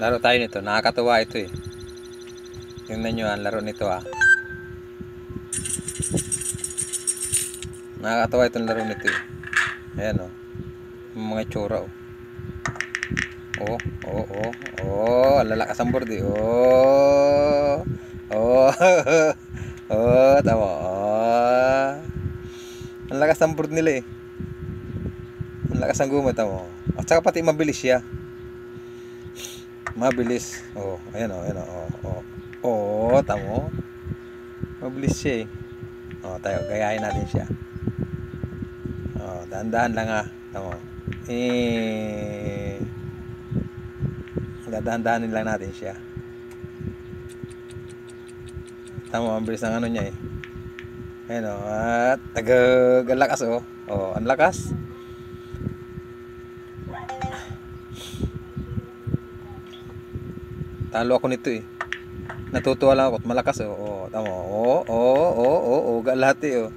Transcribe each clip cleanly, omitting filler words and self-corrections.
Laro tayo nito. Nakakatuwa ito eh. Tingnan nyo ang laro nito ah. Nakakatawa itong laro nito eh. Ayan oh. Mga tsura oh. Oh, oh, oh. Oh, ang lalakas ang board eh. Oh. Oh. Oh, tama. Oh. Ang lakas ang board nila eh. Ang lakas ang gumot tama. At saka pati mabilis siya. Mabilis. Oh, ayan oh, ayan oh. Oh. Oh, tama. Mabilis siya eh. Oh, tayo gayahin natin siya. Oh, dahan-dahan lang ah. Tama. Dahan-dahanin lang natin siya. Tama, ang bilis ng ano niya eh. Ayan o, at tagag, ang lakas o. O, ang lakas. Talo ako nito eh. Natutuwa lang ako at malakas o. O, tama o. O, lahat eh o.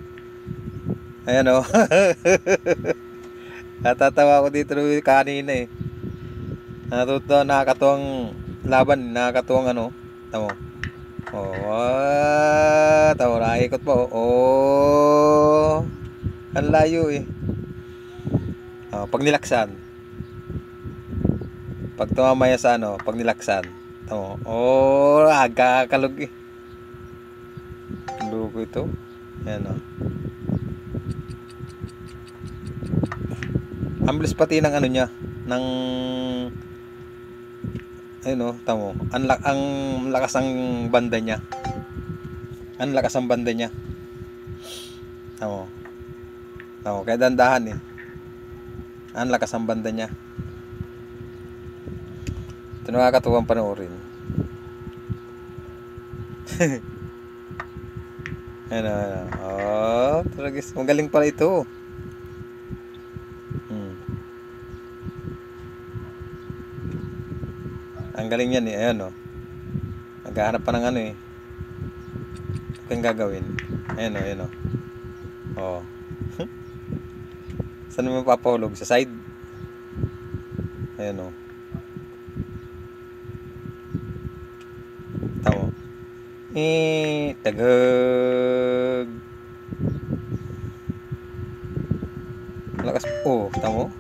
Ayan o. Natatawa ako dito kanina eh. Natutuwa, nakakatuwang laban, nakakatuwang ano. Tama o. Oh, tawa na ikot pa oh. Oh. Ang layo eh. Oh, pag nilaksan. Pag tumamaya sa ano, pag nilaksan. Tama. Oh, agkakalog eh. Lugo ito. Ayan oh. Ang bilis pati ng ano niya, ng ayun o, tamo. Ang lakas ang banda niya. Ang lakas ang banda niya. Tamo. Tamo, kaya dandahan eh. Ang lakas ang banda niya. Ito nakakatuwang panoorin. Ayun o, ayun o. Oh, talaga, magaling pala ito. Ang galing yan eh, ayan o. Naghahanap pa ng ano eh. Ito yung gagawin. Ayan o, ayan o. O. Saan mo mapapahulog? Sa side? Ayan o. Tama. Tagag. Lakas. Oh, tama.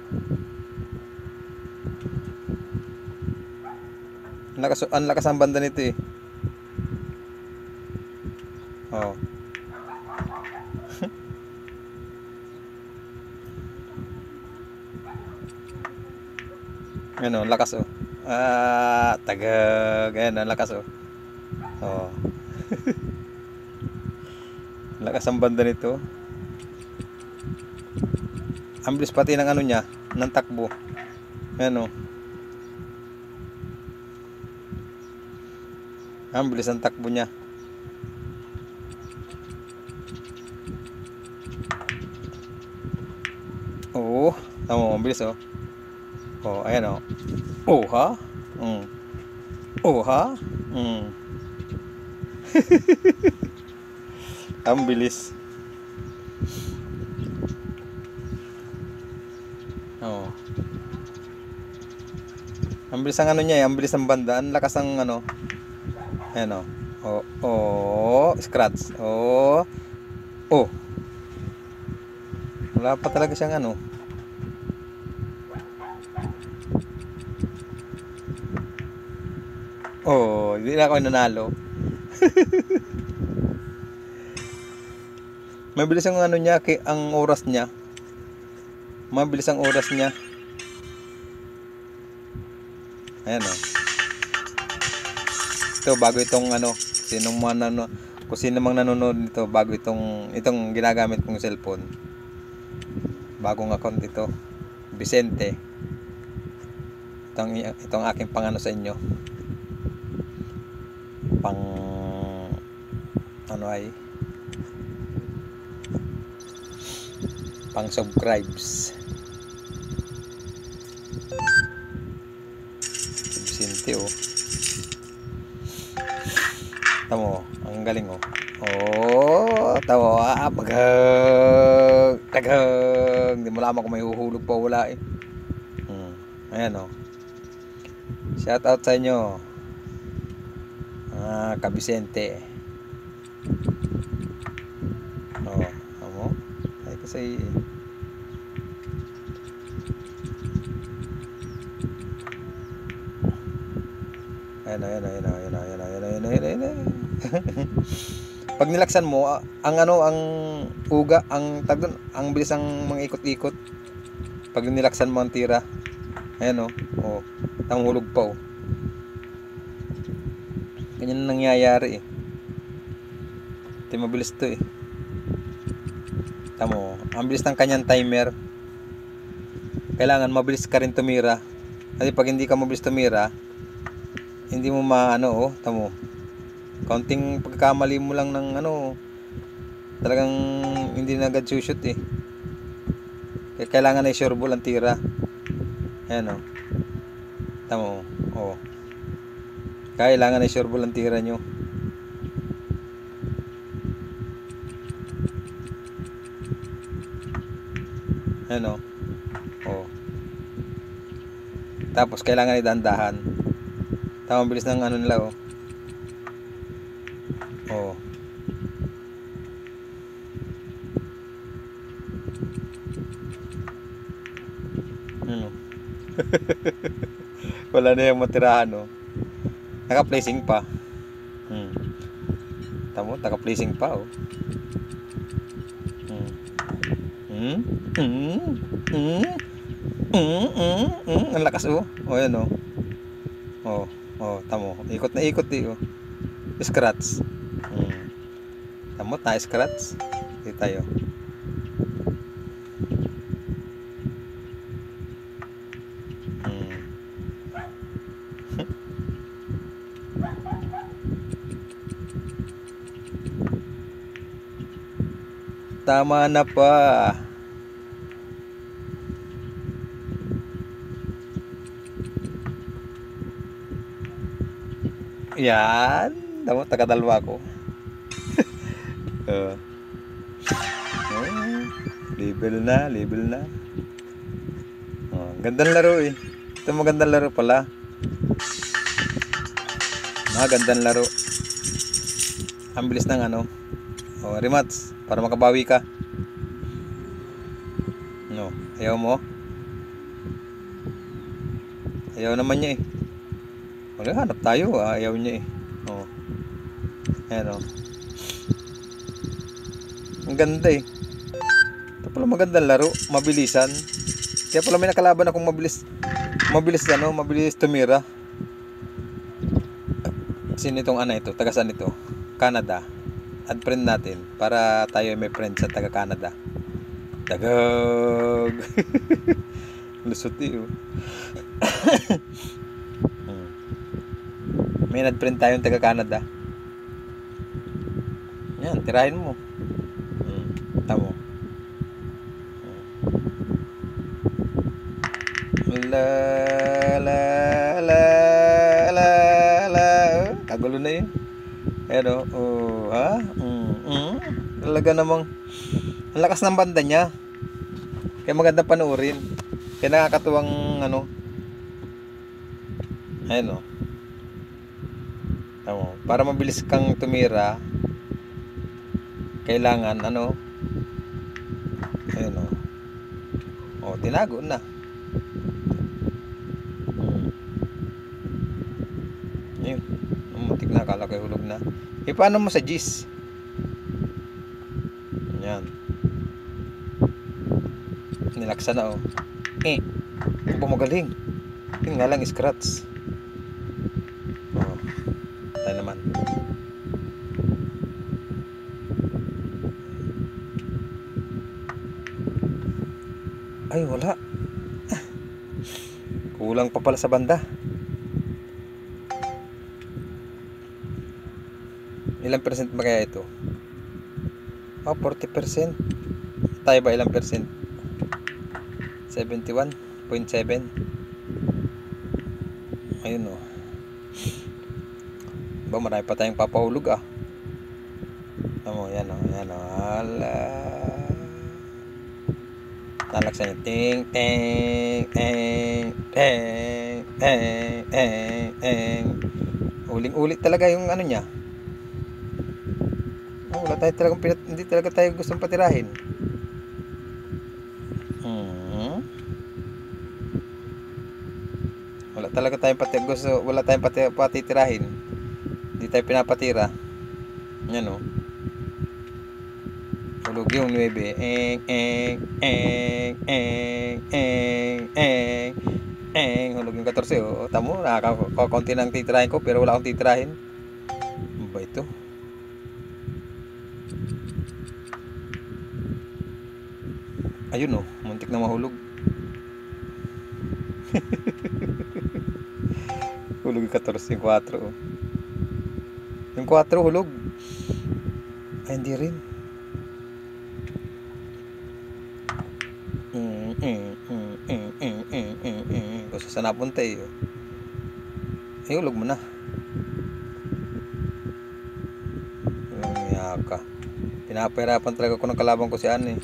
Ang lakas ang banda nito eh. Oh. Ano, lakas oh. Ah, tagag. Ayan, ang lakas oh. Oh. Lakas ang banda nito. Ang bilis pati ng ano niya, ng takbo. Ayan oh. Ang bilis ang takbo niya. Oo, tama, ang bilis oh. Oh, ayan oh. Oh ha? Oh ha? Ang bilis. Oh. Ang bilis ang ano niya, ang bilis ng banda, ang lakas ng ano. Ayan o. Oh, scratch. Oh. Wala pa talaga siyang ano. Oh, hindi na ako nanalo. Mabilis ang ano niya, ang oras niya. Mabilis ang oras niya. Ayan o. Ito bago itong ano, kung sino mang nanonood nito bago itong ginagamit kong cellphone. Bagong account ito. Vicente. Itong aking pangano sa inyo. Pang subscribes. Vicente oh. Tamo, ang galing oh. Oh, tamo, tagag. Hindi mo lamang kung may huhulog pa wala eh. Ayan oh. Shout out sa inyo. Kabisente. Oh, amo. Ay kasi ayan. Pag nilaksan mo, ang uga, ang bilis ang mga ikot-ikot. Pag nilaksan mo ang tira. Ayan oh. Tanghulog pa oh. Ganyan nangyayari eh. Ito mabilis to eh. Tamo, ang bilis ng kanyang timer. Kailangan mabilis ka rin tumira. Kasi pag hindi ka mabilis tumira, hindi mo oh, tamo. Counting pagkakamali mo lang ng talagang hindi na agad shoot eh. Kaya kailangan ay sure ball ang tira. Ayan oh. Tamo oh. Kailangan ay sure ball ang tira nyo. Ayan oh. Tapos kailangan ay dahan-dahan. Tama, bilis ng nila oh. Oh. Wala na yung matirahan oh. Naka-placing pa. Tamo, naka-placing pa oh. Ang lakas oh. Oh yan oh. Oh, tamo. Ikot na ikot eh oh. Scratch. Tamo, na scratch. Dito tayo. Tama na pa. Yan. Tamo, tagadalwa ko. Level na. Gandang laro eh. Ito magandang laro pala. Magandang laro. Ang bilis ng rematch para makabawi ka. Ayaw mo? Ayaw naman niya eh. Wala, hanap tayo. Ayaw niya eh. Ayan oh. Ang ganda eh. Ito pala magandang laro. Mabilisan. Kaya pala may nakalaban akong mabilis tumira. Sino itong ito? Taga saan ito? Canada. Add friend natin para tayo may friend sa taga Canada. Tagag. Lusot eh oh. May add friend tayong taga Canada. Yan, tirahin mo. Tamo. Kagulo na yun. Ayan oh. Ha? Talaga namang ang lakas ng banda niya. Kaya maganda panoorin. Kaya nakakatuwang Ayan oh. Tamo. Para mabilis kang tumira, kailangan Ayan oh. Tinago na. Ayun. Matik na, akala ko hulog na. Paano mo sa G's? Ayan. Nilaksa na oh. Ang pumagaling. Yun nga lang, scratch. Tayo naman. Ay, wala. Kulang pa pala sa banda. Ilang percent ba kaya ito? 40%. Tayo ba ilang percent? 71.7. Ayun oh. Ba, marami pa tayong papahulog ah. Yan oh. Ala. Nalaksan yung ting. Uling-ulit talaga yung ano niya. Wala tayo talagang hindi talaga tayo gustong patirahin. Wala talaga tayong wala tayong patitirahin. Hindi tayo pinapatira. Yan o. Hulog yung 9. Hulog yung 14. O, tamo, nakakakunti ng titirahin ko pero wala akong titirahin. Ano ba ito? Ayun o, muntik na mahulog. Hulog yung 14, yung 4 o. Yung 4 hulog. Ay, hindi rin. Kung saan napunta eh. Ay, hulog mo na. Yaka. Pinapahirapan talaga ko ng kalaban ko si Anne.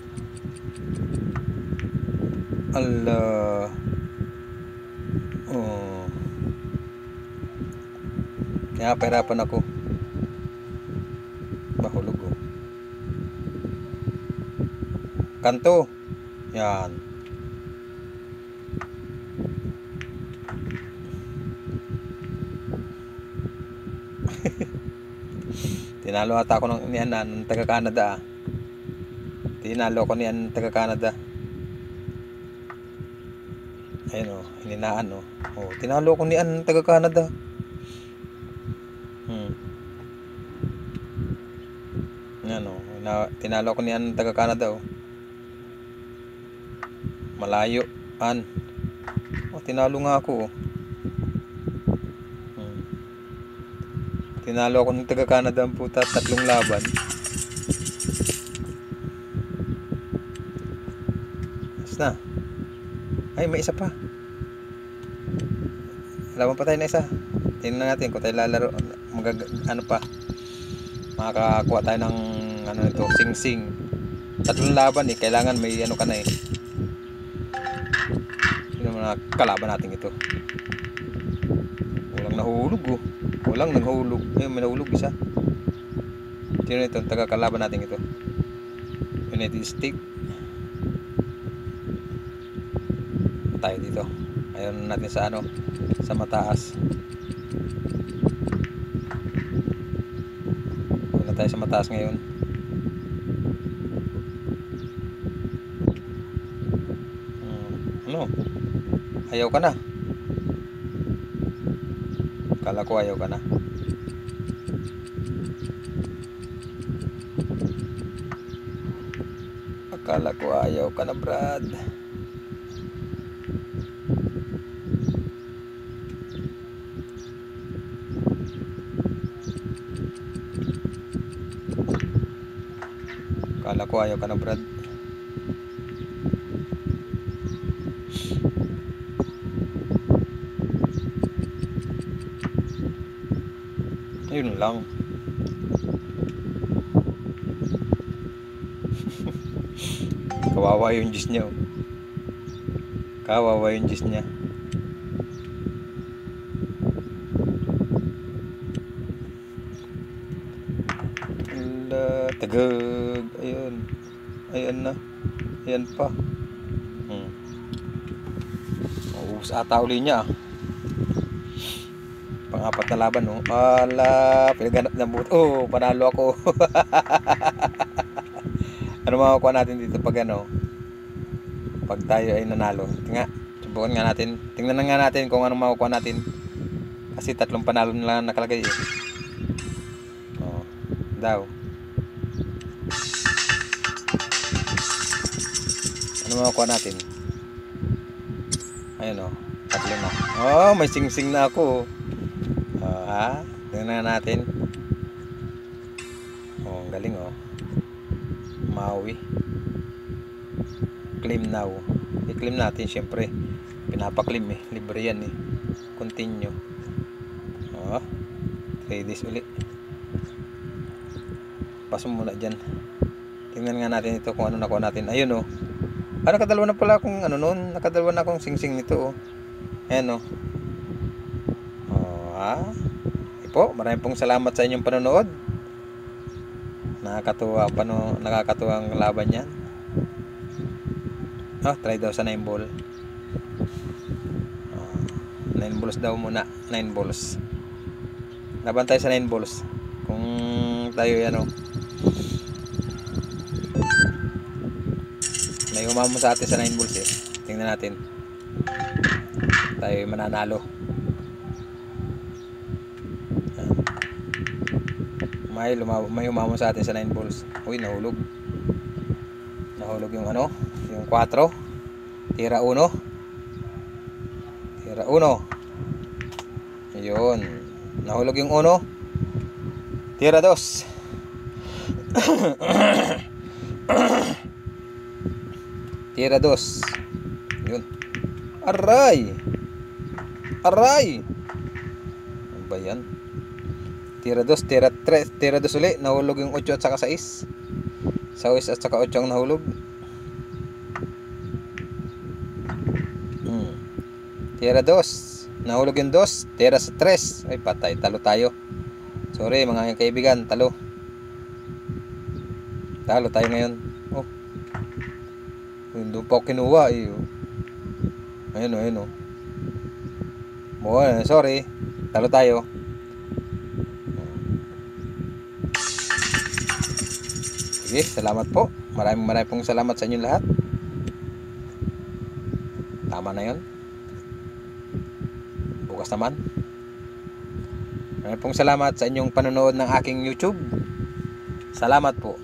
Allah. Oh. Pinapahirapan ako. Mahulog oh. Kanto. Yan. Tinalo ata ako ng taga Canada. Tinalo ko niyan taga Canada. Ayun oh, hininaan oh. Oh, tinalo ko niyan taga Canada. Yan oh, tinalo ko niyan taga Canada oh. Malayo an. Oh, tinalo nga ako oh. Tinalo ako ng taga Canada ang puta, 3 laban. Mas na. Ay, may isa pa. Laban pa tayo na isa. Tingnan natin kung tayo lalaro. Ano pa. Makakakuha tayo ng ano nito, sing-sing. 3 laban eh. Kailangan may ano ka na eh. Sino na kalaban natin ito? Walang nahulog oh. Walang nanghulog. Ayun, may nahulog isa. Sino ito? Taga-kalaban natin ito. United States. Tayo dito. Ayun natin sa ano, sa mataas. Wala tayo sa mataas ngayon. Ano? Ayaw ka na. Kala ko ayaw ka na. Akala ko ayaw ka na, Brad. Akala ko ayaw ka na, Brad. Yun lang. Kawawa yung Diyos niya oh. Kawawa yung Diyos niya. Tagag. Ayun. Ayan na. Ayan pa. Uubos ata uli niya. Pang-4 na laban no. Ala, pinaganap ng buto. Oh, panalo ako. Ano makukuha natin dito pag ano? Pag tayo ay nanalo. Subukan nga natin. Tingnan nga natin kung anong makukuha natin. Kasi 3 panalo na lang nakalagay eh. Oh, daw. Ano makukuha natin? Ayun oh, 3 na. Oh, may sing-sing na ako. Tingnan natin. Oh, galing oh. Maui. Claim now. I-claim natin syempre. Pinapa-claim eh. Libre yan eh. Continue. Oh, 3 days ulit. Paso muna dyan. Tingnan nga natin ito kung ano nakuha natin. Ayun oh. Nakadalawa na pala akong ano noon. Nakadalawa na akong sing-sing nito oh. Ayan oh. Po, maraming pong salamat sa inyong panonood. Nakakatuwang laban yan. Try daw sa 9 ball. 9 balls daw muna. 9 balls. Laban tayo sa 9 balls. Kung tayo may umamo sa atin sa 9 balls eh. Tingnan natin. Tayo mananalo. May umamo sa atin sa 9 balls. Uy, nahulog. Nahulog yung yung 4. Tira 1. Tira 1. Ayun. Nahulog yung 1. Tira 2. Tira 2. Yun. Aray! Aray! Ano ba yan? Tira 2, tira 3, tira 2 ulit. Nahulog yung 8 at saka 6. 6 at saka 8 ang nahulog. Tira 2. Nahulog yung 2. Tira sa 3. Ay patay, talo tayo. Sorry mga kaibigan, talo. Talo tayo ngayon. Hindi pa ako kinuha eh. Ayun. Sorry. Talo tayo. Sige, salamat po. Maraming pong salamat sa inyo lahat. Tama na yun. Bukas naman. Maraming pong salamat sa inyong panonood ng aking YouTube. Salamat po.